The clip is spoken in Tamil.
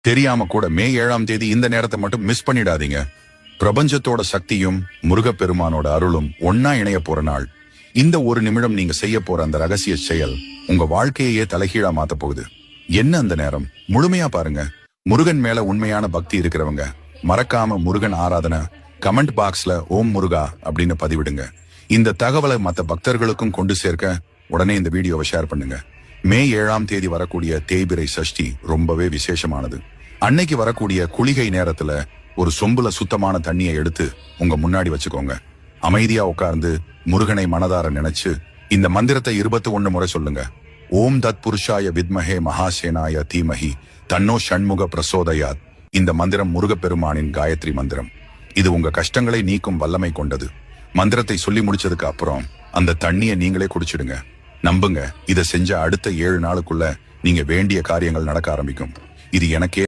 தெரியாம கூட மே 7ஆம் தேதி இந்த நேரத்தை மட்டும் மிஸ் பண்ணிடாதீங்க. பிரபஞ்சத்தோட சக்தியும் முருகப்பெருமானோட அருளும் ஒன்னா இணைய போற நாள். இந்த ஒரு நிமிடம் நீங்க செய்ய போற அந்த ரகசிய செயல் உங்க வாழ்க்கையே தலைகீழா மாத்த போகுது. என்ன அந்த நேரம்? முழுமையா பாருங்க. முருகன் மேல உண்மையான பக்தி இருக்கிறவங்க மறக்காம முருகன் ஆராதனை கமெண்ட் பாக்ஸ்ல ஓம் முருகா அப்படின்னு பதிவிடுங்க. இந்த தகவலை மத்த பக்தர்களுக்கும் கொண்டு சேர்க்க உடனே இந்த வீடியோவை ஷேர் பண்ணுங்க. மே 7ஆம் தேதி வரக்கூடிய தேய்பிறை சஷ்டி ரொம்பவே விசேஷமானது. அன்னைக்கு வரக்கூடிய குளிகை நேரத்துல ஒரு சொம்புல சுத்தமான தண்ணியை எடுத்து உங்க முன்னாடி வச்சுக்கோங்க. அமைதியா உட்கார்ந்து முருகனை மனதார நினைச்சு இந்த மந்திரத்தை 21 முறை சொல்லுங்க. ஓம் தத் புருஷாய வித்மஹே மகாசேனாய தீமஹி தன்னோ ஷண்முக பிரசோதயாத். இந்த மந்திரம் முருகப்பெருமானின் காயத்ரி மந்திரம். இது உங்க கஷ்டங்களை நீக்கும் வல்லமை கொண்டது. மந்திரத்தை சொல்லி முடிச்சதுக்கு அப்புறம் அந்த தண்ணியை நீங்களே குடிச்சிடுங்க. நம்புங்க, இதை செஞ்ச அடுத்த 7 நாளுக்குள்ள நீங்க வேண்டிய காரியங்கள் நடக்க ஆரம்பிக்கும். இது எனக்கே